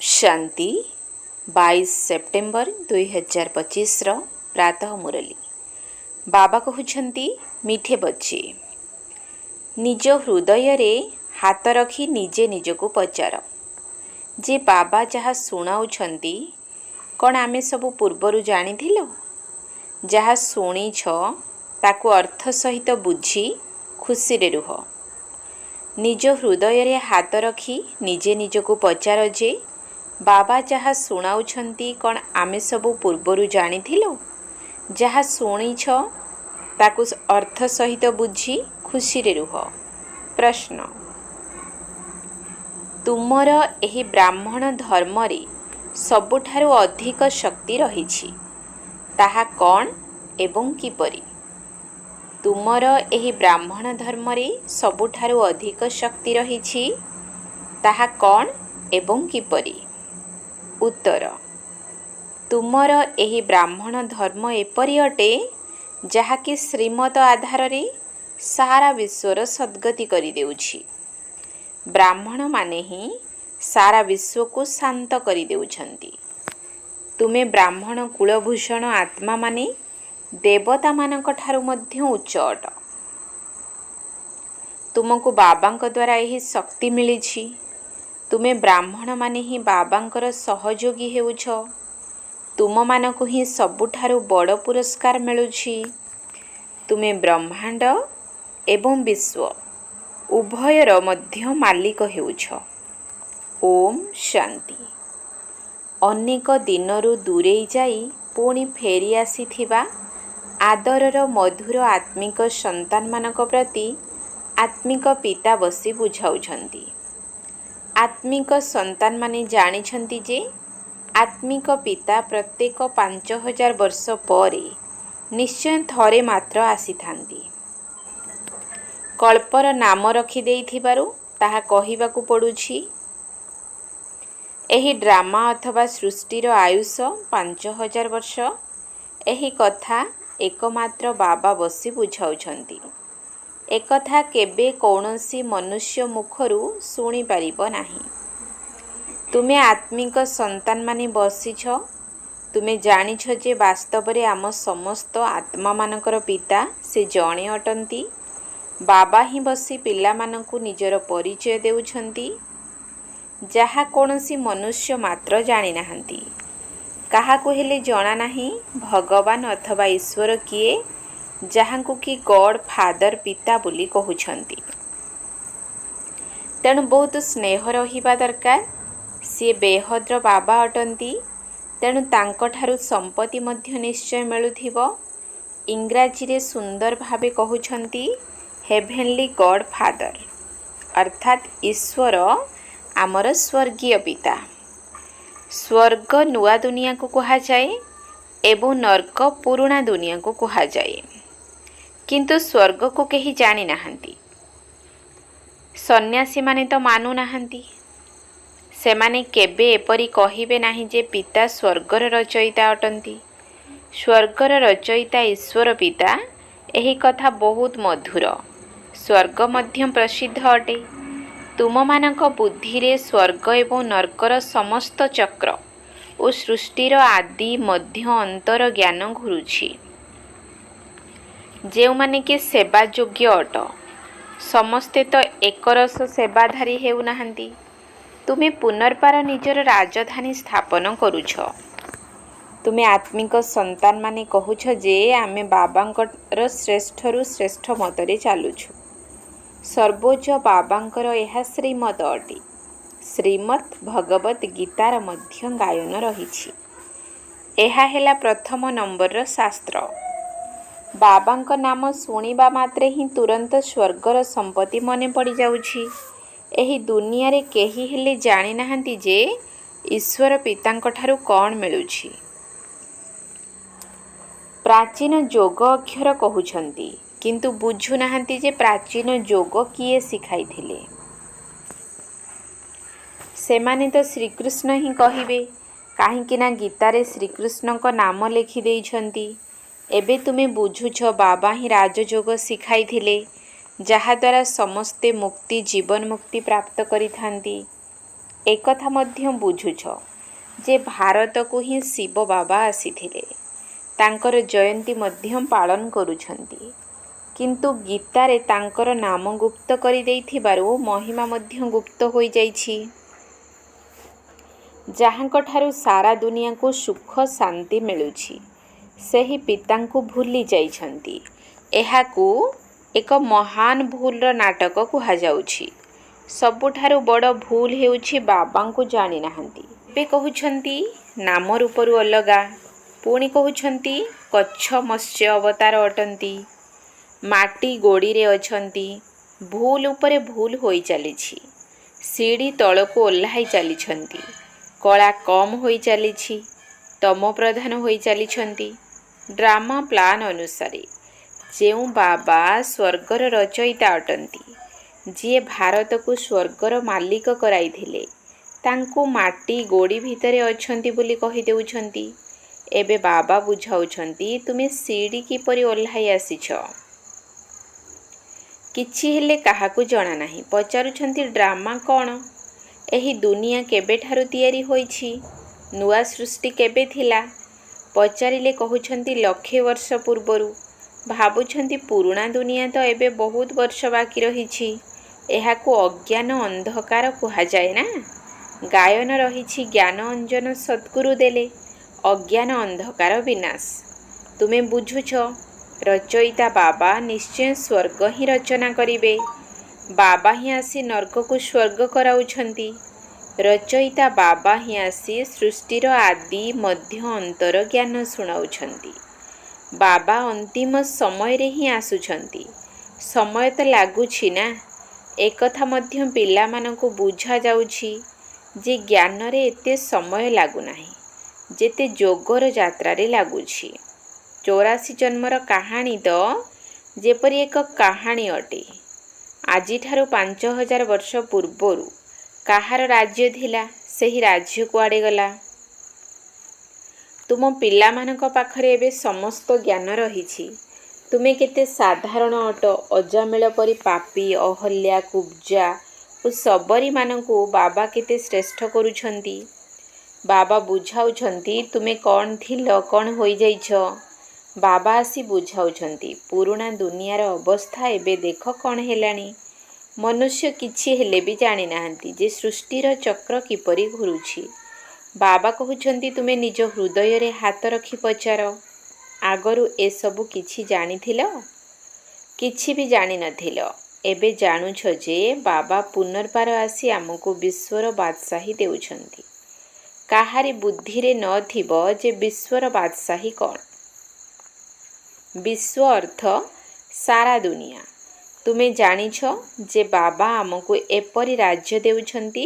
शांति 22 September 2025 प्रातः मुरली बाबा कहउछंती मीठे बच्चे निज हृदय रे हाथ रखी निजे निजको पचार जे बाबा जहाँ शुणाउछंती कौन आमे सबु पूर्वरु जानिथिलो जहाँ शुणीछ ताकु अर्थ सहित बुझी खुशी रे रुह। निज हृदय रे हाथ रखी निजे निजको पचार जे बाबा जहाँ शुणाउछंती कौन आमे सबु पूर्वरु जानिथिलो जहाँ शुणीछ ताकु अर्थ सहित बुझी खुशी रे रुह। प्रश्न तुमर एही ब्राह्मण धर्म रे सबुठारु अधिक शक्ति रहिछि ताहा कौन एवं किपरि। तुमर एही ब्राह्मण धर्म रे सबुठारु अधिक शक्ति रहिछि ताहा कौन एवं किपरि। उत्तर तुमर एही ब्राह्मण धर्म एपरि अटे जहाँकि श्रीमत आधार रे सारा विश्वर सद्गति करि देउछि। ब्राह्मण माने ही सारा विश्व को शांत करि देउछंती। तुमे ब्राह्मण कुलभूषण आत्मा माने देवता मानक ठारु मध्य उच्च अट। तुमको बाबांक द्वारा यही शक्ति मिलिछि। तुमे ब्राह्मण माने ही बाबांकर सहयोगी हेउछ। तुम मानकु ही सबुठारु बड़ पुरस्कार मिलुछि। तुमे ब्रह्मांड एवं विश्व उभयर मध्य मालिक हेउछ। ओम शांति। अनेक दिनरु दूरेई जाई पुणी फेरी आसीथिबा आदरर मधुर आत्मिक संतान मानक प्रति आत्मिक पिता बसी बुझाउछंती। आत्मिक संतान माने जानिछंती जे आत्मिक पिता प्रत्येक 5000 वर्ष परे निश्चय थरे मात्र आसीथांती। कल्पर नाम रखी देइथिबारु ताहा कहिबाकु पडुछि। एही ड्रामा अथवा सृष्टिर आयुष 5000 वर्ष। एही कथा एकमात्र बाबा बसी बुझाउछंती। एकथा केबे कौनसी मनुष्य मुखरु सुनी पारिबो नाही। तुमे आत्मिक संतान माने बसीछ। तुमे जानिछ जे वास्तव रे आम समस्त आत्मा मानकर पिता से जणे अटंती। बाबा ही बसी पिला मानकु निजर परिचय देउछंती जहा कौनसी मनुष्य मात्र जानि नाहंती। काहाकु हेले जणा नाही भगवान अथवा ईश्वर किए जहाँकु कि गॉड फादर पिता बोली कहउछंती। तेणु बहुत स्नेह रहिबा दरकार। सी बेहद्र बाबा अटंती। तेणु तांको ठारु संपत्ति मध्य निश्चय मिलुथिबो। इंग्राजी रे सुंदर भावे कहउछंती हेभेनली गॉड फादर अर्थात ईश्वर आमर स्वर्गीय पिता। स्वर्ग नुआ दुनिया को कहा जाए एवं नर्क पुराणा दुनिया को कहा जाए। किंतु स्वर्ग को केही जानी नाहंती। सन्यासी माने तो मानु नाहंती। से माने केबे एपरी कहिबे नाही जे पिता स्वर्गर रचयिता अटंती। स्वर्गर रचयिता ईश्वर पिता एही कथा बहुत मधुर। स्वर्ग मध्य प्रसिद्ध अटे। तुम मानक बुद्धि रे स्वर्ग एवं नर्कर समस्त चक्र और सृष्टिर आदि मध्य अंतर ज्ञान घुरुछि। जेउ माने कि सेवा योग्य अट समस्ते तो एकरस सेवाधारी हेउ नाहंती। तुमे पुनर्बार निजर राजधानी स्थापन करूछ। तुमे आत्मिक संतान माने कहूछ जे आमे बाबांकर श्रेष्ठरु श्रेष्ठ मतरे चालुछु। सर्वोच्च बाबांकर एहा श्रीमत अटे। श्रीमत भगवत गीतार मध्य गायन रहिछि। एहा हेला प्रथम नंबर शास्त्र। बाबांक नाम सुनिबा मात्रे ही तुरंत स्वर्गर संपत्ति मने पड़ी जाउछि। एही दुनिया रे केही हेले जानि नाहंती जे ईश्वर पितांक ठारु कौन मिलुछि। प्राचीन योग अक्षर कहउछंती किंतु बुझु नाहंती जे प्राचीन योग किए सिखाइथिले। सेमाने तो श्रीकृष्ण ही कहिबे काहेकि ना गीतारे श्रीकृष्णक नाम लेखि देइछंती। एबे तुमे बुझुछ बाबा ही राजयोग सिखाइथिले जहा द्वारा समस्ते मुक्ति जीवन मुक्ति प्राप्त करिथांती। एकथा मध्य बुझुछ जे भारतକୁ ହିଁ ଶିବ ବାବା ଆସିଥିଲେ। ତାଙ୍କର ଜୟନ୍ତୀ ମଧ୍ୟ ପାଳନ କରୁଛନ୍ତି। କିନ୍ତୁ ଗୀତାରେ ତାଙ୍କର ନାମ ଗୁପ୍ତ କରିଦେଇଥିବାରୁ ମହିମା ମଧ୍ୟ ଗୁପ୍ତ ହୋଇଯାଇଛି। ଯାହାଙ୍କଠାରୁ ସାରା ଦୁନିଆକୁ ସୁଖ ଶାନ୍ତି ମିଳୁଛି, ସେହି ପିତାଙ୍କୁ ଭୁଲି ଯାଇଛନ୍ତି। ଏହାକୁ ଏକ ମହାନ ଭୁଲର ନାଟକ କୁହାଯାଉଛି। ସବୁଠାରୁ ବଡ଼ ଭୁଲ ହେଉଛି ବାବାଙ୍କୁ ଜାଣିନାହାନ୍ତି। ଏବେ କହୁଛନ୍ତି ନାମ ରୂପରୁ ଅଲଗା, ପୁଣି କହୁଛନ୍ତି କଚ୍ଛ ମତ୍ସ୍ୟ ଅବତାର ଅଟନ୍ତି, ମାଟି ଗୋଡ଼ିରେ ଅଛନ୍ତି। ଭୁଲ ଉପରେ ଭୁଲ ହୋଇ ଚାଲିଛି। ସିଡ଼ି ତଳକୁ ଓହ୍ଲାଇ ଚାଲିଛନ୍ତି। କଳା କମ୍ ହୋଇ ଚାଲିଛି, ତମ ପ୍ରଧାନ ହୋଇ ଚାଲିଛନ୍ତି। ଡ୍ରାମା ପ୍ଲାନ୍ ଅନୁସାରେ ଯେଉଁ ବାବା ସ୍ୱର୍ଗର ରଚୟିତା ଅଟନ୍ତି, ଯିଏ ଭାରତକୁ ସ୍ୱର୍ଗର ମାଲିକ କରାଇଥିଲେ, ତାଙ୍କୁ ମାଟି ଗୋଡ଼ି ଭିତରେ ଅଛନ୍ତି ବୋଲି କହିଦେଉଛନ୍ତି। ଏବେ ବାବା ବୁଝାଉଛନ୍ତି ତୁମେ ସିଡ଼ି କିପରି ଓହ୍ଲାଇ ଆସିଛ। କିଛି ହେଲେ କାହାକୁ ଜଣା ନାହିଁ। ପଚାରୁଛନ୍ତି ଡ୍ରାମା କ'ଣ? ଏହି ଦୁନିଆ କେବେଠାରୁ ତିଆରି ହୋଇଛି? ନୂଆ ସୃଷ୍ଟି କେବେ ଥିଲା? ପଚାରିଲେ କହୁଛନ୍ତି ଲକ୍ଷେ ବର୍ଷ ପୂର୍ବରୁ। ଭାବୁଛନ୍ତି ପୁରୁଣା ଦୁନିଆ ତ ଏବେ ବହୁତ ବର୍ଷ ବାକି ରହିଛି। ଏହାକୁ ଅଜ୍ଞାନ ଅନ୍ଧକାର କୁହାଯାଏ ନା। ଗାୟନ ରହିଛି ଜ୍ଞାନ ଅଞ୍ଜନ ସଦ୍ଗୁରୁ ଦେଲେ, ଅଜ୍ଞାନ ଅନ୍ଧକାର ବିନାଶ। ତୁମେ ବୁଝୁଛ ରଚୟିତା ବାବା ନିଶ୍ଚୟ ସ୍ୱର୍ଗ ହିଁ ରଚନା କରିବେ। ବାବା ହିଁ ଆସି ନର୍କକୁ ସ୍ୱର୍ଗ କରାଉଛନ୍ତି। ରଚୟିତା ବାବା ହିଁ ଆସି ସୃଷ୍ଟିର ଆଦି ମଧ୍ୟ ଅନ୍ତର ଜ୍ଞାନ ଶୁଣାଉଛନ୍ତି। ବାବା ଅନ୍ତିମ ସମୟରେ ହିଁ ଆସୁଛନ୍ତି। ସମୟ ତ ଲାଗୁଛି ନା। ଏକଥା ମଧ୍ୟ ପିଲାମାନଙ୍କୁ ବୁଝାଯାଉଛି ଯେ ଜ୍ଞାନରେ ଏତେ ସମୟ ଲାଗୁନାହିଁ ଯେତେ ଯୋଗର ଯାତ୍ରାରେ ଲାଗୁଛି। 84 ଜନ୍ମର କାହାଣୀ ତ ଯେପରି ଏକ କାହାଣୀ ଅଟେ। ଆଜିଠାରୁ 5000 ବର୍ଷ ପୂର୍ବରୁ କାହାର ରାଜ୍ୟ ଥିଲା, ସେହି ରାଜ୍ୟ କୁଆଡ଼େ ଗଲା? ତୁମ ପିଲାମାନଙ୍କ ପାଖରେ ଏବେ ସମସ୍ତ ଜ୍ଞାନ ରହିଛି। ତୁମେ କେତେ ସାଧାରଣ ଅଟ। ଅଜାମିଳ ପରି ପାପୀ, ଅହଲ୍ୟା, କୁବ୍ଜା ଓ ଶବରୀମାନଙ୍କୁ ବାବା କେତେ ଶ୍ରେଷ୍ଠ କରୁଛନ୍ତି। ବାବା ବୁଝାଉଛନ୍ତି ତୁମେ କ'ଣ ଥିଲ, କ'ଣ ହୋଇଯାଇଛ। ବାବା ଆସି ବୁଝାଉଛନ୍ତି ପୁରୁଣା ଦୁନିଆର ଅବସ୍ଥା ଏବେ ଦେଖ କ'ଣ ହେଲାଣି। ମନୁଷ୍ୟ କିଛି ହେଲେ ବି ଜାଣିନାହାନ୍ତି ଯେ ସୃଷ୍ଟିର ଚକ୍ର କିପରି ଘୁରୁଛି। ବାବା କହୁଛନ୍ତି ତୁମେ ନିଜ ହୃଦୟରେ ହାତ ରଖି ପଚାର, ଆଗରୁ ଏସବୁ କିଛି ଜାଣିଥିଲ? କିଛି ବି ଜାଣିନଥିଲ। ଏବେ ଜାଣୁଛ ଯେ ବାବା ପୁନର୍ବାର ଆସି ଆମକୁ ବିଶ୍ୱର ବାଦଶାହୀ ଦେଉଛନ୍ତି। କାହାରି ବୁଦ୍ଧିରେ ନଥିବ ଯେ ବିଶ୍ୱର ବାଦଶାହୀ କ'ଣ। ବିଶ୍ୱ ଅର୍ଥ ସାରା ଦୁନିଆ। ତୁମେ ଜାଣିଛ ଯେ ବାବା ଆମକୁ ଏପରି ରାଜ୍ୟ ଦେଉଛନ୍ତି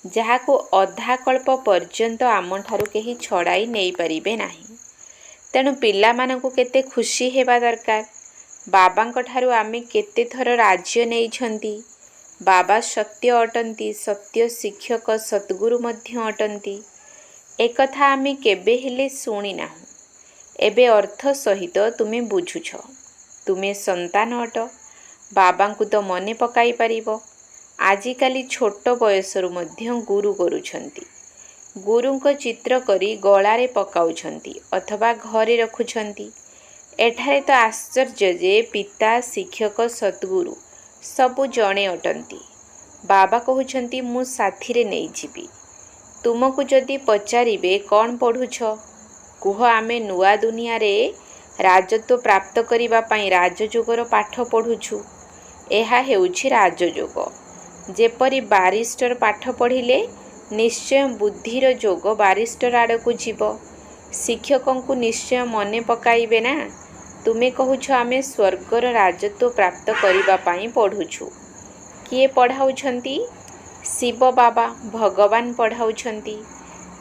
ଯାହାକୁ ଅଧାକଳ୍ପ ପର୍ଯ୍ୟନ୍ତ ଆମଠାରୁ କେହି ଛଡ଼ାଇ ନେଇପାରିବେ ନାହିଁ। ତେଣୁ ପିଲାମାନଙ୍କୁ କେତେ ଖୁସି ହେବା ଦରକାର। ବାବାଙ୍କ ଠାରୁ ଆମେ କେତେଥର ରାଜ୍ୟ ନେଇଛନ୍ତି। ବାବା ସତ୍ୟ ଅଟନ୍ତି, ସତ୍ୟ ଶିକ୍ଷକ ସଦ୍ଗୁରୁ ମଧ୍ୟ ଅଟନ୍ତି। ଏକଥା ଆମେ କେବେ ହେଲେ ଶୁଣିନାହୁଁ। ଏବେ ଅର୍ଥ ସହିତ ତୁମେ ବୁଝୁଛ। ତୁମେ ସନ୍ତାନ ଅଟ। ବାବାଙ୍କୁ ତ ମନେ ପକାଇ ପାରିବ। ଆଜିକାଲି ଛୋଟ ବୟସରୁ ମଧ୍ୟ ଗୁରୁ କରୁଛନ୍ତି। ଗୁରୁଙ୍କ ଚିତ୍ର କରି ଗଳାରେ ପକାଉଛନ୍ତି ଅଥବା ଘରେ ରଖୁଛନ୍ତି। ଏଠାରେ ତ ଆଶ୍ଚର୍ଯ୍ୟ ଯେ ପିତା, ଶିକ୍ଷକ, ସଦ୍ଗୁରୁ ସବୁ ଜଣେ ଅଟନ୍ତି। ବାବା କହୁଛନ୍ତି ମୁଁ ସାଥିରେ ନେଇଯିବି। ତୁମକୁ ଯଦି ପଚାରିବେ କ'ଣ ପଢ଼ୁଛ, କୁହ ଆମେ ନୂଆ ଦୁନିଆରେ ରାଜତ୍ୱ ପ୍ରାପ୍ତ କରିବା ପାଇଁ ରାଜଯୋଗର ପାଠ ପଢ଼ୁଛୁ। ଏହା ହେଉଛି ରାଜଯୋଗ। ଯେପରି ବାରିଷ୍ଟର ପାଠ ପଢ଼ିଲେ ନିଶ୍ଚୟ ବୁଦ୍ଧିର ଯୋଗ ବାରିଷ୍ଟର ଆଡ଼କୁ ଯିବ। ଶିକ୍ଷକଙ୍କୁ ନିଶ୍ଚୟ ମନେ ପକାଇବେ ନା। ତୁମେ କହୁଛ ଆମେ ସ୍ୱର୍ଗର ରାଜତ୍ୱ ପ୍ରାପ୍ତ କରିବା ପାଇଁ ପଢ଼ୁଛୁ। କିଏ ପଢ଼ାଉଛନ୍ତି? ଶିବ ବାବା, ଭଗବାନ ପଢ଼ାଉଛନ୍ତି।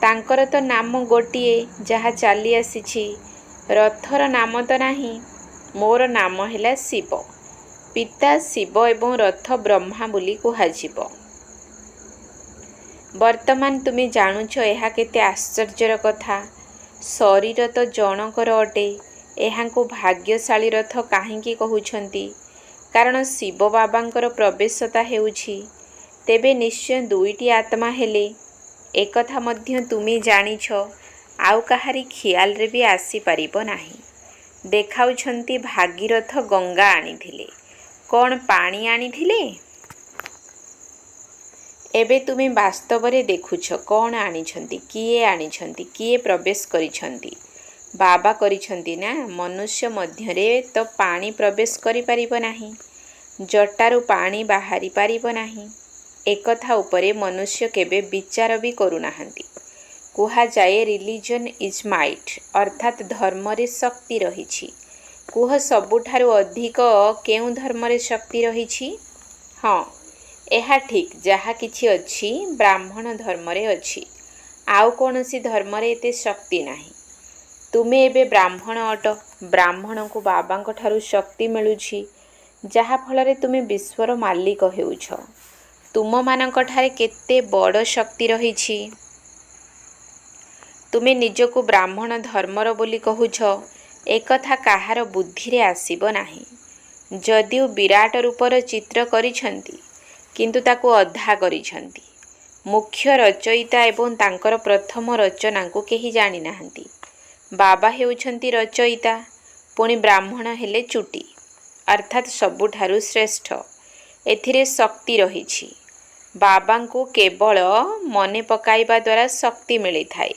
ତାଙ୍କର ତ ନାମ ଗୋଟିଏ ଯାହା ଚାଲି ଆସିଛି। ରଥର ନାମ ତ ନାହିଁ। ମୋର ନାମ ହେଲା ଶିବ। ପିତା ଶିବ ଏବଂ ରଥ ବ୍ରହ୍ମା ବୋଲି କୁହାଯିବ। ବର୍ତ୍ତମାନ ତୁମେ ଜାଣୁଛ ଏହା କେତେ ଆଶ୍ଚର୍ଯ୍ୟର କଥା। ଶରୀର ତ ଜଣଙ୍କର ଅଟେ। ଏହାଙ୍କୁ ଭାଗ୍ୟଶାଳୀ ରଥ କାହିଁକି କହୁଛନ୍ତି? କାରଣ ଶିବ ବାବାଙ୍କର ପ୍ରବେଶତା ହେଉଛି। ତେବେ ନିଶ୍ଚୟ ଦୁଇଟି ଆତ୍ମା ହେଲେ। ଏକଥା ମଧ୍ୟ ତୁମେ ଜାଣିଛ, ଆଉ କାହାରି ଖିଆଲରେ ବି ଆସିପାରିବ ନାହିଁ। ଦେଖାଉଛନ୍ତି ଭାଗୀରଥ ଗଙ୍ଗା ଆଣିଥିଲେ। କ'ଣ ପାଣି ଆଣିଥିଲେ? ଏବେ ତୁମେ ବାସ୍ତବରେ ଦେଖୁଛ କ'ଣ ଆଣିଛନ୍ତି, କିଏ ଆଣିଛନ୍ତି, କିଏ ପ୍ରବେଶ କରିଛନ୍ତି? ବାବା କରିଛନ୍ତି ନା। ମନୁଷ୍ୟ ମଧ୍ୟରେ ତ ପାଣି ପ୍ରବେଶ କରିପାରିବ ନାହିଁ, ଜଟାରୁ ପାଣି ବାହାରି ପାରିବ ନାହିଁ। ଏକଥା ଉପରେ ମନୁଷ୍ୟ କେବେ ବିଚାର ବି କରୁନାହାନ୍ତି। କୁହାଯାଏ ରିଲିଜନ୍ ଇଜ୍ ମାଇଟ୍, ଅର୍ଥାତ୍ ଧର୍ମରେ ଶକ୍ତି ରହିଛି। କୁହ, ସବୁଠାରୁ ଅଧିକ କେଉଁ ଧର୍ମରେ ଶକ୍ତି ରହିଛି? ହଁ, ଏହା ଠିକ୍। ଯାହା କିଛି ଅଛି ବ୍ରାହ୍ମଣ ଧର୍ମରେ ଅଛି। ଆଉ କୌଣସି ଧର୍ମରେ ଏତେ ଶକ୍ତି ନାହିଁ। ତୁମେ ଏବେ ବ୍ରାହ୍ମଣ ଅଟ। ବ୍ରାହ୍ମଣଙ୍କୁ ବାବାଙ୍କ ଠାରୁ ଶକ୍ତି ମିଳୁଛି, ଯାହାଫଳରେ ତୁମେ ବିଶ୍ୱର ମାଲିକ ହେଉଛ। ତୁମମାନଙ୍କଠାରେ କେତେ ବଡ଼ ଶକ୍ତି ରହିଛି। ତୁମେ ନିଜକୁ ବ୍ରାହ୍ମଣ ଧର୍ମର ବୋଲି କହୁଛ, ଏକଥା କାହାର ବୁଦ୍ଧିରେ ଆସିବ ନାହିଁ। ଯଦିଓ ବିରାଟ ରୂପର ଚିତ୍ର କରିଛନ୍ତି, କିନ୍ତୁ ତାକୁ ଅଧା କରିଛନ୍ତି। ମୁଖ୍ୟ ରଚୟିତା ଏବଂ ତାଙ୍କର ପ୍ରଥମ ରଚନାଙ୍କୁ କେହି ଜାଣିନାହାନ୍ତି। ବାବା ହେଉଛନ୍ତି ରଚୟିତା, ପୁଣି ବ୍ରାହ୍ମଣ ହେଲେ ଚୁଟି, ଅର୍ଥାତ୍ ସବୁଠାରୁ ଶ୍ରେଷ୍ଠ। ଏଥିରେ ଶକ୍ତି ରହିଛି। ବାବାଙ୍କୁ କେବଳ ମନେ ପକାଇବା ଦ୍ୱାରା ଶକ୍ତି ମିଳିଥାଏ।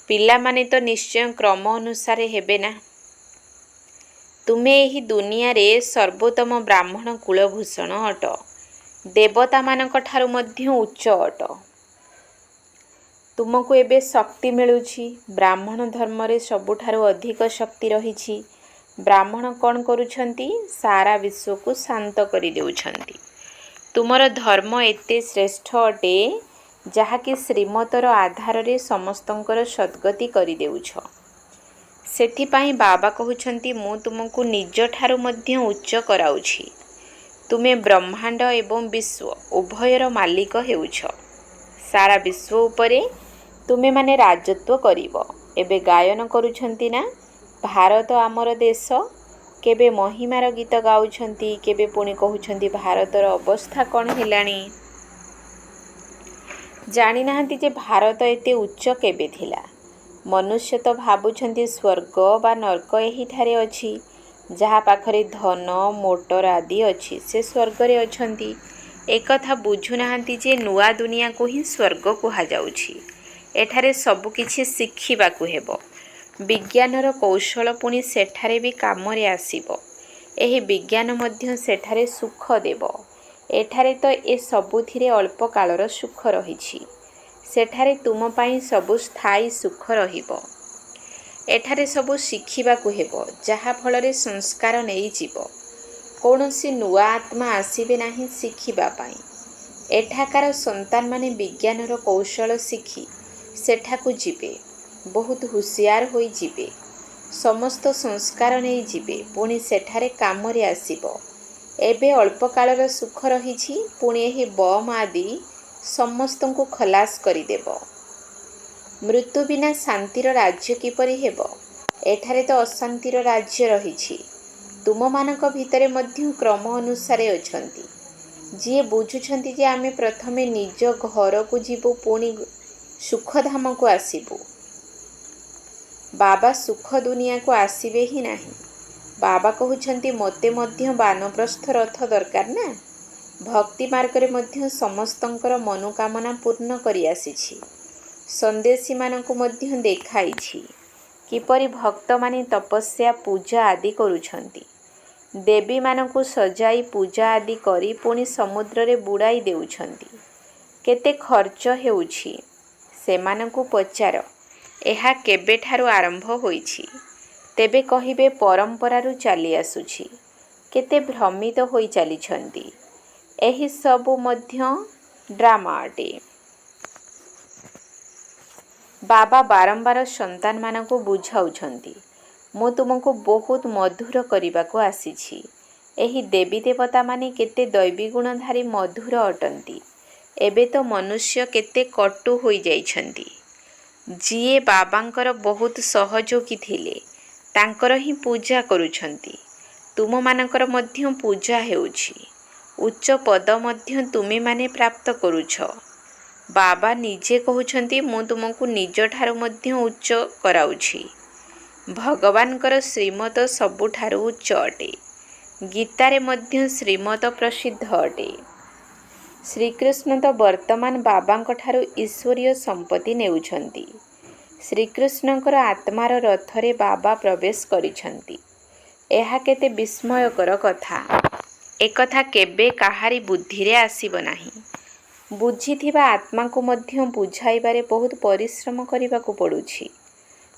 ପିଲାମାନେ ତ ନିଶ୍ଚୟ କ୍ରମ ଅନୁସାରେ ହେବେ ନା। ତୁମେ ଏହି ଦୁନିଆରେ ସର୍ବୋତ୍ତମ ବ୍ରାହ୍ମଣ କୁଳଭୂଷଣ ଅଟ। ଦେବତାମାନଙ୍କ ଠାରୁ ମଧ୍ୟ ଉଚ୍ଚ ଅଟ। ତୁମକୁ ଏବେ ଶକ୍ତି ମିଳୁଛି। ବ୍ରାହ୍ମଣ ଧର୍ମରେ ସବୁଠାରୁ ଅଧିକ ଶକ୍ତି ରହିଛି। ବ୍ରାହ୍ମଣ କ'ଣ କରୁଛନ୍ତି? ସାରା ବିଶ୍ୱକୁ ଶାନ୍ତ କରିଦେଉଛନ୍ତି। ତୁମର ଧର୍ମ ଏତେ ଶ୍ରେଷ୍ଠ ଅଟେ, ଯାହାକି ଶ୍ରୀମତର ଆଧାରରେ ସମସ୍ତଙ୍କର ସଦ୍ଗତି କରିଦେଉଛ। ସେଥିପାଇଁ ବାବା କହୁଛନ୍ତି, ମୁଁ ତୁମକୁ ନିଜଠାରୁ ମଧ୍ୟ ଉଚ୍ଚ କରାଉଛି। ତୁମେ ବ୍ରହ୍ମାଣ୍ଡ ଏବଂ ବିଶ୍ୱ ଉଭୟର ମାଲିକ ହେଉଛ। ସାରା ବିଶ୍ୱ ଉପରେ ତୁମେମାନେ ରାଜତ୍ୱ କରିବ। ଏବେ ଗାୟନ କରୁଛନ୍ତି ନା, ଭାରତ ଆମର ଦେଶ। କେବେ ମହିମାର ଗୀତ ଗାଉଛନ୍ତି, କେବେ ପୁଣି କହୁଛନ୍ତି ଭାରତର ଅବସ୍ଥା କ'ଣ ହେଲାଣି। ଜାଣିନାହାନ୍ତି ଯେ ଭାରତ ଏତେ ଉଚ୍ଚ କେବେ ଥିଲା। ମନୁଷ୍ୟ ତ ଭାବୁଛନ୍ତି ସ୍ୱର୍ଗ ବା ନର୍କ ଏହିଠାରେ ଅଛି। ଯାହା ପାଖରେ ଧନ ମୋଟର ଆଦି ଅଛି, ସେ ସ୍ୱର୍ଗରେ ଅଛନ୍ତି। ଏକଥା ବୁଝୁନାହାନ୍ତି ଯେ ନୂଆ ଦୁନିଆକୁ ହିଁ ସ୍ୱର୍ଗ କୁହାଯାଉଛି। ଏଠାରେ ସବୁକିଛି ଶିଖିବାକୁ ହେବ। ବିଜ୍ଞାନର କୌଶଳ ପୁଣି ସେଠାରେ ବି କାମରେ ଆସିବ। ଏହି ବିଜ୍ଞାନ ମଧ୍ୟ ସେଠାରେ ସୁଖ ଦେବ। ଏଠାରେ ତ ଏ ସବୁଥିରେ ଅଳ୍ପ କାଳର ସୁଖ ରହିଛି। ସେଠାରେ ତୁମ ପାଇଁ ସବୁ ସ୍ଥାୟୀ ସୁଖ ରହିବ। ଏଠାରେ ସବୁ ଶିଖିବାକୁ ହେବ, ଯାହାଫଳରେ ସଂସ୍କାର ନେଇଯିବ। କୌଣସି ନୂଆ ଆତ୍ମା ଆସିବେ ନାହିଁ ଶିଖିବା ପାଇଁ। ଏଠାକାର ସନ୍ତାନମାନେ ବିଜ୍ଞାନର କୌଶଳ ଶିଖି ସେଠାକୁ ଯିବେ। ବହୁତ ହୁସିଆର ହୋଇଯିବେ। ସମସ୍ତ ସଂସ୍କାର ନେଇଯିବେ, ପୁଣି ସେଠାରେ କାମରେ ଆସିବ। ଏବେ ଅଳ୍ପ କାଳର ସୁଖ ରହିଛି, ପୁଣି ଏହି ବମ୍ ଆଦି ସମସ୍ତଙ୍କୁ ଖଲାସ କରିଦେବ। ମୃତ୍ୟୁ ବିନା ଶାନ୍ତିର ରାଜ୍ୟ କିପରି ହେବ? ଏଠାରେ ତ ଅଶାନ୍ତିର ରାଜ୍ୟ ରହିଛି। ତୁମମାନଙ୍କ ଭିତରେ ମଧ୍ୟ କ୍ରମ ଅନୁସାରେ ଅଛନ୍ତି। ଯିଏ ବୁଝୁଛନ୍ତି ଯେ ଆମେ ପ୍ରଥମେ ନିଜ ଘରକୁ ଯିବୁ, ପୁଣି ସୁଖଧାମକୁ ଆସିବୁ। ବାବା ସୁଖ ଦୁନିଆକୁ ଆସିବେ ହିଁ ନାହିଁ। ବାବା କହୁଛନ୍ତି, ମୋତେ ମଧ୍ୟ ବାନପ୍ରସ୍ଥ ରଥ ଦରକାର ନା। ଭକ୍ତି ମାର୍ଗରେ ମଧ୍ୟ ସମସ୍ତଙ୍କର ମନୋକାମନା ପୂର୍ଣ୍ଣ କରି ଆସିଛି। ସନ୍ଦେଶୀମାନଙ୍କୁ ମଧ୍ୟ ଦେଖାଇଛି କିପରି ଭକ୍ତମାନେ ତପସ୍ୟା ପୂଜା ଆଦି କରୁଛନ୍ତି। ଦେବୀମାନଙ୍କୁ ସଜାଇ ପୂଜା ଆଦି କରି ପୁଣି ସମୁଦ୍ରରେ ବୁଡ଼ାଇ ଦେଉଛନ୍ତି। କେତେ ଖର୍ଚ୍ଚ ହେଉଛି? ସେମାନଙ୍କୁ ପଚାର, ଏହା କେବେଠାରୁ ଆରମ୍ଭ ହୋଇଛି? ତେବେ କହିବେ ପରମ୍ପରାରୁ ଚାଲି ଆସୁଛି। କେତେ ଭ୍ରମିତ ହୋଇ ଚାଲିଛନ୍ତି। ଏହି ସବୁ ମଧ୍ୟ ଡ୍ରାମା ଅଟେ। ବାବା ବାରମ୍ବାର ସନ୍ତାନମାନଙ୍କୁ ବୁଝାଉଛନ୍ତି, ମୁଁ ତୁମକୁ ବହୁତ ମଧୁର କରିବାକୁ ଆସିଛି। ଏହି ଦେବୀ ଦେବତାମାନେ କେତେ ଦୈବୀଗୁଣଧାରୀ ମଧୁର ଅଟନ୍ତି। ଏବେ ତ ମନୁଷ୍ୟ କେତେ କଟୁ ହୋଇଯାଇଛନ୍ତି। ଯିଏ ବାବାଙ୍କର ବହୁତ ସହଯୋଗୀ ଥିଲେ, ତାଙ୍କର ହିଁ ପୂଜା କରୁଛନ୍ତି। ତୁମମାନଙ୍କର ମଧ୍ୟ ପୂଜା ହେଉଛି। ଉଚ୍ଚ ପଦ ମଧ୍ୟ ତୁମେମାନେ ପ୍ରାପ୍ତ କରୁଛ। ବାବା ନିଜେ କହୁଛନ୍ତି ମୁଁ ତୁମକୁ ନିଜଠାରୁ ମଧ୍ୟ ଉଚ୍ଚ କରାଉଛି। ଭଗବାନଙ୍କର ଶ୍ରୀମତ ସବୁଠାରୁ ଉଚ୍ଚ ଅଟେ। ଗୀତାରେ ମଧ୍ୟ ଶ୍ରୀମତ ପ୍ରସିଦ୍ଧ ଅଟେ। ଶ୍ରୀକୃଷ୍ଣ ତ ବର୍ତ୍ତମାନ ବାବାଙ୍କ ଠାରୁ ଈଶ୍ୱରୀୟ ସମ୍ପତ୍ତି ନେଉଛନ୍ତି। ଶ୍ରୀକୃଷ୍ଣଙ୍କର ଆତ୍ମାର ରଥରେ ବାବା ପ୍ରବେଶ କରିଛନ୍ତି। ଏହା କେତେ ବିସ୍ମୟକର କଥା। ଏକଥା କେବେ କାହାରି ବୁଦ୍ଧିରେ ଆସିବ ନାହିଁ। ବୁଝିଥିବା ଆତ୍ମାକୁ ମଧ୍ୟ ବୁଝାଇବାରେ ବହୁତ ପରିଶ୍ରମ କରିବାକୁ ପଡ଼ୁଛି।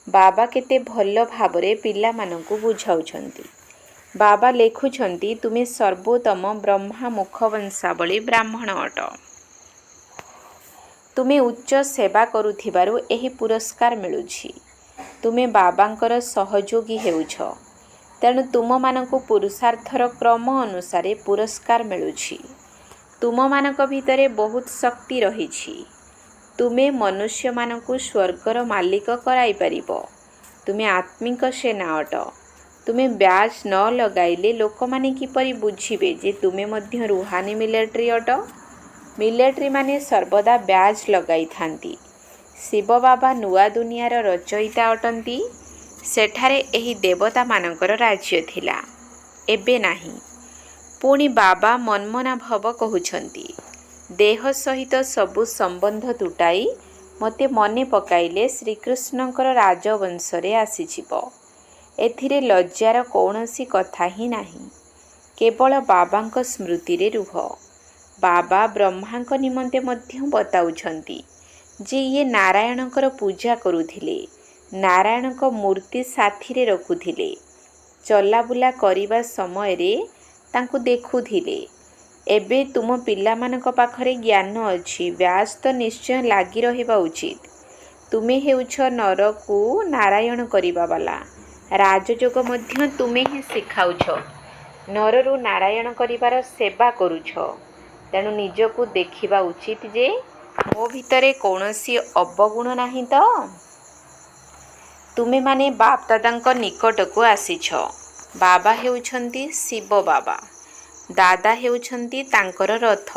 ବାବା କେତେ ଭଲ ଭାବରେ ପିଲାମାନଙ୍କୁ ବୁଝାଉଛନ୍ତି। ବାବା ଲେଖୁଛନ୍ତି ତୁମେ ସର୍ବୋତ୍ତମ ବ୍ରହ୍ମା ମୁଖବଂଶାବଳୀ ବ୍ରାହ୍ମଣ ଅଟ। ତୁମେ ଉଚ୍ଚ ସେବା କରୁଥିବାରୁ ଏହି ପୁରସ୍କାର ମିଳୁଛି। ତୁମେ ବାବାଙ୍କର ସହଯୋଗୀ ହେଉଛ। ତେଣୁ ତୁମମାନଙ୍କୁ ପୁରୁଷାର୍ଥର କ୍ରମ ଅନୁସାରେ ପୁରସ୍କାର ମିଳୁଛି। ତୁମମାନଙ୍କ ଭିତରେ ବହୁତ ଶକ୍ତି ରହିଛି। ତୁମେ ମନୁଷ୍ୟମାନଙ୍କୁ ସ୍ୱର୍ଗର ମାଲିକ କରାଇପାରିବ। ତୁମେ ଆତ୍ମିକ ସେନା ଅଟ। ତୁମେ ବ୍ୟାଜ୍ ନ ଲଗାଇଲେ ଲୋକମାନେ କିପରି ବୁଝିବେ ଯେ ତୁମେ ମଧ୍ୟ ରୁହାନୀ ମିଲିଟାରୀ ଅଟ? ମିଲିଟାରୀମାନେ ସର୍ବଦା ବ୍ୟାଜ୍ ଲଗାଇଥାନ୍ତି। ଶିବ ବାବା ନୂଆ ଦୁନିଆର ରଚୟିତା ଅଟନ୍ତି। ସେଠାରେ ଏହି ଦେବତାମାନଙ୍କର ରାଜ୍ୟ ଥିଲା, ଏବେ ନାହିଁ। ପୁଣି ବାବା ମନ୍ମନା ଭବ କହୁଛନ୍ତି, ଦେହ ସହିତ ସବୁ ସମ୍ବନ୍ଧ ତୁଟାଇ ମୋତେ ମନେ ପକାଇଲେ ଶ୍ରୀକୃଷ୍ଣଙ୍କର ରାଜବଂଶରେ ଆସିଯିବ। ଏଥିରେ ଲଜ୍ଜାର କୌଣସି କଥା ହିଁ ନାହିଁ। କେବଳ ବାବାଙ୍କ ସ୍ମୃତିରେ ରୁହ। ବାବା ବ୍ରହ୍ମାଙ୍କ ନିମନ୍ତେ ମଧ୍ୟ ବତାଉଛନ୍ତି ଯେ ଇଏ ନାରାୟଣଙ୍କର ପୂଜା କରୁଥିଲେ, ନାରାୟଣଙ୍କ ମୂର୍ତ୍ତି ସାଥିରେ ରଖୁଥିଲେ। ଚଲାବୁଲା କରିବା ସମୟରେ ତାଙ୍କୁ ଦେଖୁଥିଲେ। ଏବେ ତୁମ ପିଲାମାନଙ୍କ ପାଖରେ ଜ୍ଞାନ ଅଛି, ବ୍ୟାଜ୍ ତ ନିଶ୍ଚୟ ଲାଗି ରହିବା ଉଚିତ। ତୁମେ ହେଉଛ ନରକୁ ନାରାୟଣ କରିବା ବାଲା। ରାଜଯୋଗ ମଧ୍ୟ ତୁମେ ହିଁ ଶିଖାଉଛ। ନରରୁ ନାରାୟଣ କରିବାର ସେବା କରୁଛ। ତେଣୁ ନିଜକୁ ଦେଖିବା ଉଚିତ ଯେ ମୋ ଭିତରେ କୌଣସି ଅବଗୁଣ ନାହିଁ ତ? ତୁମେମାନେ ବାପ ଦାଦାଙ୍କ ନିକଟକୁ ଆସିଛ। ବାବା ହେଉଛନ୍ତି ଶିବ ବାବା। ଦାଦା ହେଉଛନ୍ତି ତାଙ୍କର ରଥ।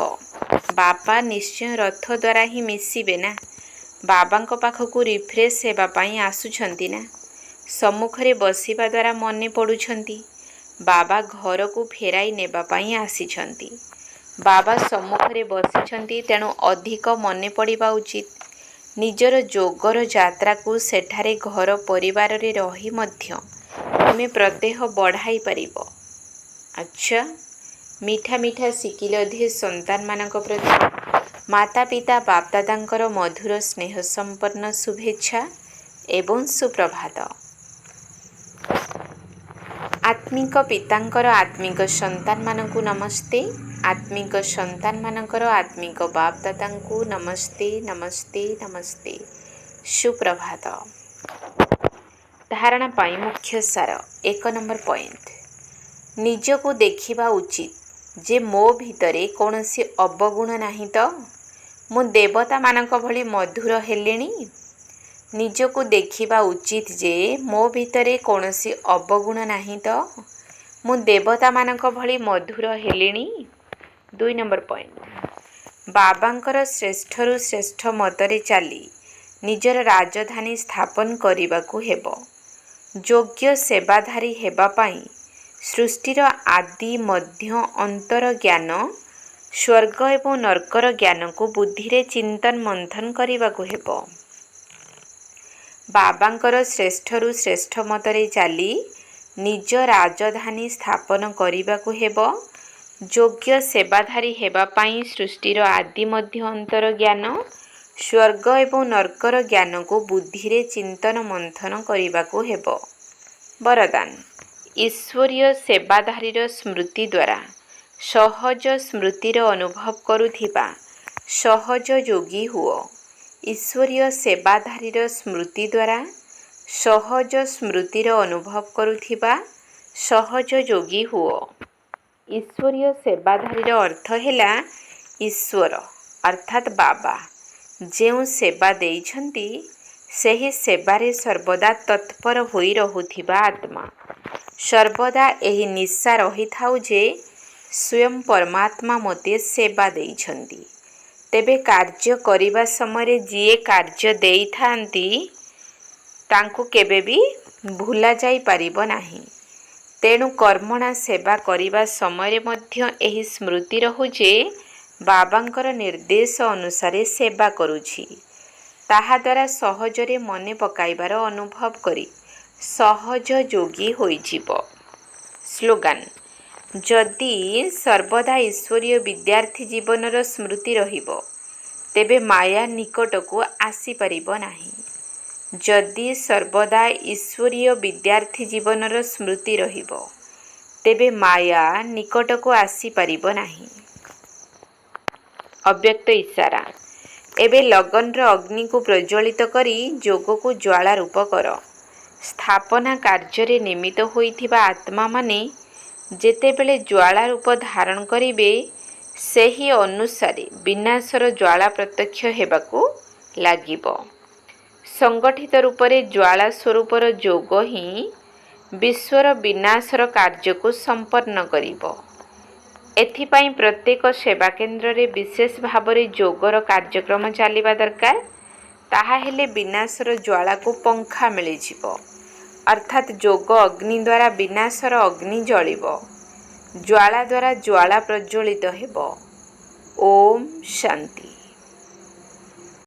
ବାପା ନିଶ୍ଚୟ ରଥ ଦ୍ୱାରା ହିଁ ମିଶିବେ ନା। ବାବାଙ୍କ ପାଖକୁ ରିଫ୍ରେଶ୍ ହେବା ପାଇଁ ଆସୁଛନ୍ତି ନା। ସମ୍ମୁଖରେ ବସିବା ଦ୍ୱାରା ମନେ ପଡ଼ୁଛନ୍ତି। ବାବା ଘରକୁ ଫେରାଇ ନେବା ପାଇଁ ଆସିଛନ୍ତି। ବାବା ସମ୍ମୁଖରେ ବସିଛନ୍ତି, ତେଣୁ ଅଧିକ ମନେ ପଡ଼ିବା ଉଚିତ। ନିଜର ଯୋଗର ଯାତ୍ରାକୁ ସେଠାରେ ଘର ପରିବାରରେ ରହି ମଧ୍ୟ ତୁମେ ପ୍ରତ୍ୟହ ବଢ଼ାଇ ପାରିବ। ଆଚ୍ଛା, ମିଠା ମିଠା ଶିଖିଲ ଧୀ ସନ୍ତାନମାନଙ୍କ ପ୍ରତି ମାତା ପିତା ବାପଦାଦାଙ୍କର ମଧୁର ସ୍ନେହ ସମ୍ପନ୍ନ ଶୁଭେଚ୍ଛା ଏବଂ ସୁପ୍ରଭାତ। ଆତ୍ମିକ ପିତାଙ୍କର ଆତ୍ମିକ ସନ୍ତାନମାନଙ୍କୁ ନମସ୍ତେ। ଆତ୍ମିକ ସନ୍ତାନମାନଙ୍କର ଆତ୍ମିକ ବାପଦାଦାଙ୍କୁ ନମସ୍ତେ ନମସ୍ତେ ନମସ୍ତେ। ସୁପ୍ରଭାତ। ଧାରଣା ପାଇଁ ମୁଖ୍ୟ ସାର। 1 ନମ୍ବର ପଏଣ୍ଟ, ନିଜକୁ ଦେଖିବା ଉଚିତ ଯେ ମୋ ଭିତରେ କୌଣସି ଅବଗୁଣ ନାହିଁ ତ? ମୁଁ ଦେବତାମାନଙ୍କ ଭଳି ମଧୁର ହେଲିଣି? ନିଜକୁ ଦେଖିବା ଉଚିତ ଯେ ମୋ ଭିତରେ କୌଣସି ଅବଗୁଣ ନାହିଁ ତ? ମୁଁ ଦେବତାମାନଙ୍କ ଭଳି ମଧୁର ହେଲିଣି? 2 ନମ୍ବର ପଏଣ୍ଟ, ବାବାଙ୍କର ଶ୍ରେଷ୍ଠରୁ ଶ୍ରେଷ୍ଠ ମତରେ ଚାଲି ନିଜର ରାଜଧାନୀ ସ୍ଥାପନ କରିବାକୁ ହେବ। ଯୋଗ୍ୟ ସେବାଧାରୀ ହେବା ପାଇଁ ସୃଷ୍ଟିର ଆଦି ମଧ୍ୟ ଅନ୍ତର ଜ୍ଞାନ, ସ୍ୱର୍ଗ ଏବଂ ନର୍କର ଜ୍ଞାନକୁ ବୁଦ୍ଧିରେ ଚିନ୍ତନ ମନ୍ଥନ କରିବାକୁ ହେବ। ବାବାଙ୍କର ଶ୍ରେଷ୍ଠରୁ ଶ୍ରେଷ୍ଠ ମତରେ ଚାଲି ନିଜ ରାଜଧାନୀ ସ୍ଥାପନ କରିବାକୁ ହେବ। ଯୋଗ୍ୟ ସେବାଧାରୀ ହେବା ପାଇଁ ସୃଷ୍ଟିର ଆଦି ମଧ୍ୟ ଅନ୍ତର ଜ୍ଞାନ, ସ୍ୱର୍ଗ ଏବଂ ନର୍କର ଜ୍ଞାନକୁ ବୁଦ୍ଧିରେ ଚିନ୍ତନ ମନ୍ଥନ କରିବାକୁ ହେବ। ବରଦାନ, ଈଶ୍ୱରୀୟ ସେବାଧାରୀର ସ୍ମୃତି ଦ୍ୱାରା ସହଜ ସ୍ମୃତିର ଅନୁଭବ କରୁଥିବା ସହଜ ଯୋଗୀ ହୁଅ। ଈଶ୍ୱରୀୟ ସେବାଧାରୀର ସ୍ମୃତି ଦ୍ୱାରା ସହଜ ସ୍ମୃତିର ଅନୁଭବ କରୁଥିବା ସହଜ ଯୋଗୀ ହୁଅ। ଈଶ୍ୱରୀୟ ସେବାଧାରୀର ଅର୍ଥ ହେଲା ଈଶ୍ୱର ଅର୍ଥାତ୍ ବାବା ଯେଉଁ ସେବା ଦେଇଛନ୍ତି ସେହି ସେବାରେ ସର୍ବଦା ତତ୍ପର ହୋଇ ରହୁଥିବା ଆତ୍ମା। ସର୍ବଦା ଏହି ନିଶା ରହିଥାଉ ଯେ ସ୍ୱୟଂ ପରମାତ୍ମା ମୋତେ ସେବା ଦେଇଛନ୍ତି। ତେବେ କାର୍ଯ୍ୟ କରିବା ସମୟରେ ଯିଏ କାର୍ଯ୍ୟ ଦେଇଥାନ୍ତି ତାଙ୍କୁ କେବେ ବି ଭୁଲା ଯାଇପାରିବ ନାହିଁ। ତେଣୁ କର୍ମଣା ସେବା କରିବା ସମୟରେ ମଧ୍ୟ ଏହି ସ୍ମୃତି ରହୁ ଯେ ବାବାଙ୍କର ନିର୍ଦ୍ଦେଶ ଅନୁସାରେ ସେବା କରୁଛି। ତାହାଦ୍ୱାରା ସହଜରେ ମନେ ପକାଇବାର ଅନୁଭବ କରି ସହଜ ଯୋଗୀ ହୋଇଯିବ। ସ୍ଲୋଗାନ: ଯଦି ସର୍ବଦା ଈଶ୍ୱରୀୟ ବିଦ୍ୟାର୍ଥୀ ଜୀବନର ସ୍ମୃତି ରହିବ, ତେବେ ମାୟା ନିକଟକୁ ଆସିପାରିବ ନାହିଁ। ଯଦି ସର୍ବଦା ଈଶ୍ୱରୀୟ ବିଦ୍ୟାର୍ଥୀ ଜୀବନର ସ୍ମୃତି ରହିବ, ତେବେ ମାୟା ନିକଟକୁ ଆସିପାରିବ ନାହିଁ। ଅବ୍ୟକ୍ତ ଇସାରା: ଏବେ ଲଗନର ଅଗ୍ନିକୁ ପ୍ରଜ୍ୱଳିତ କରି ଯୋଗକୁ ଜ୍ୱାଳା ରୂପ କର। ସ୍ଥାପନା କାର୍ଯ୍ୟରେ ନିମିତ୍ତ ହୋଇଥିବା ଆତ୍ମାମାନେ ଯେତେବେଳେ ଜ୍ୱାଳା ରୂପ ଧାରଣ କରିବେ, ସେହି ଅନୁସାରେ ବିନାଶର ଜ୍ୱାଳା ପ୍ରତ୍ୟକ୍ଷ ହେବାକୁ ଲାଗିବ। ସଂଗଠିତ ରୂପରେ ଜ୍ୱାଳା ସ୍ୱରୂପର ଯୋଗ ହିଁ ବିଶ୍ୱର ବିନାଶର କାର୍ଯ୍ୟକୁ ସମ୍ପନ୍ନ କରିବ। ଏଥିପାଇଁ ପ୍ରତ୍ୟେକ ସେବାକେନ୍ଦ୍ରରେ ବିଶେଷ ଭାବରେ ଯୋଗର କାର୍ଯ୍ୟକ୍ରମ ଚାଲିବା ଦରକାର। ତାହାହେଲେ ବିନାଶର ଜ୍ୱାଳାକୁ ପଙ୍ଖା ମିଳିଯିବ, ଅର୍ଥାତ୍ ଯୋଗ ଅଗ୍ନି ଦ୍ୱାରା ବିନାଶର ଅଗ୍ନି ଜଳିବ। ଜ୍ୱାଳା ଦ୍ୱାରା ଜ୍ୱାଳା ପ୍ରଜ୍ୱଳିତ ହେବ। ଓମ୍ ଶାନ୍ତି।